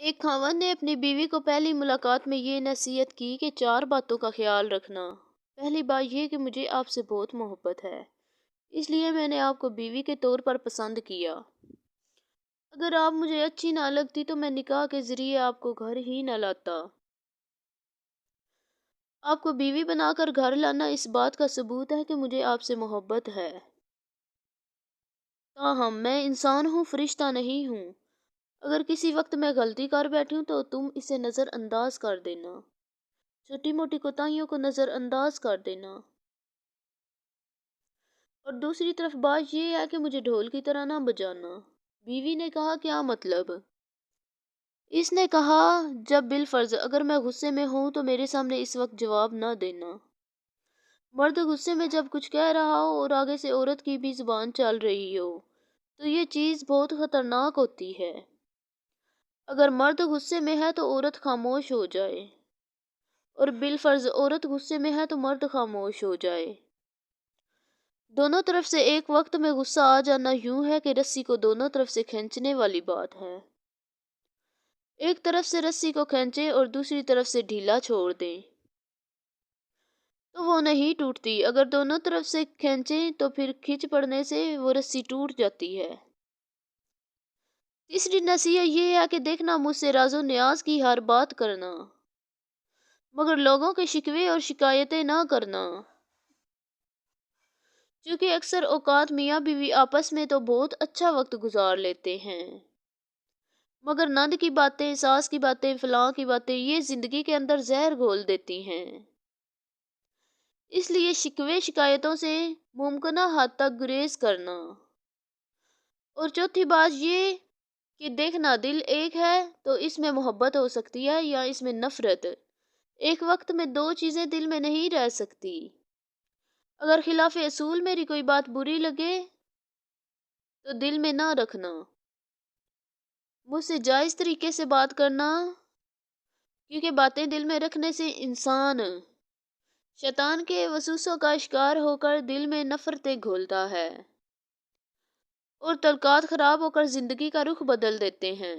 ایک خاوند نے اپنی بیوی کو پہلی ملاقات میں یہ نصیحت کی کہ 4 باتوں کا خیال رکھنا۔ پہلی بات یہ کہ مجھے آپ سے بہت محبت ہے، اس لیے میں نے آپ کو بیوی کے طور پر پسند کیا۔ اگر آپ مجھے اچھی نہ لگتی تو میں نکاح کے ذریعے آپ کو گھر ہی نہ لاتا۔ آپ کو بیوی بنا کر گھر لانا اس بات کا ثبوت ہے کہ مجھے آپ سے محبت ہے۔ تاہم میں انسان ہوں، فرشتہ نہیں ہوں۔ اگر کسی وقت میں غلطی کر بیٹھوں تو تم اسے نظر انداز کر دینا، چھوٹی موٹی کوتاہیوں کو نظر انداز کر دینا۔ اور دوسری طرف بات یہ ہے کہ مجھے ڈھول کی طرح نہ بجانا۔ بیوی نے کہا، کیا مطلب؟ اس نے کہا، جب بالفرض اگر میں غصے میں ہوں تو میرے سامنے اس وقت جواب نہ دینا۔ مرد غصے میں جب کچھ کہہ رہا ہو اور آگے سے عورت کی بھی زبان چل رہی ہو تو یہ چیز بہت خطرناک ہوتی ہے۔ اگر مرد غصے میں ہے تو عورت خاموش ہو جائے، اور بالفرض عورت غصے میں ہے تو مرد خاموش ہو جائے۔ دونوں طرف سے ایک وقت میں غصہ آ جانا یوں ہے کہ رسی کو دونوں طرف سے کھینچنے والی بات ہے۔ ایک طرف سے رسی کو کھینچیں اور دوسری طرف سے ڈھیلا چھوڑ دیں تو وہ نہیں ٹوٹتی۔ اگر دونوں طرف سے کھینچیں تو پھر کھچ پڑنے سے وہ رسی ٹوٹ جاتی ہے۔ تیسری نصیحت یہ ہے کہ دیکھنا، مجھ سے راز و نیاز کی ہر بات کرنا، مگر لوگوں کے شکوے اور شکایتیں نہ کرنا۔ چونکہ اکثر اوقات میاں بیوی آپس میں تو بہت اچھا وقت گزار لیتے ہیں، مگر نند کی باتیں، ساس کی باتیں، فلاں کی باتیں یہ زندگی کے اندر زہر گھول دیتی ہیں۔ اس لیے شکوے شکایتوں سے ممکنہ حد تک گریز کرنا۔ اور چوتھی بات یہ کہ دیکھنا، دل ایک ہے تو اس میں محبت ہو سکتی ہے یا اس میں نفرت۔ ایک وقت میں دو چیزیں دل میں نہیں رہ سکتی۔ اگر خلاف اصول میری کوئی بات بری لگے تو دل میں نہ رکھنا۔ مجھ سے جائز طریقے سے بات کرنا، کیونکہ باتیں دل میں رکھنے سے انسان شیطان کے وسوسوں کا شکار ہو کر دل میں نفرتیں گھولتا ہے اور تعلقات خراب ہو کر زندگی کا رخ بدل دیتے ہیں۔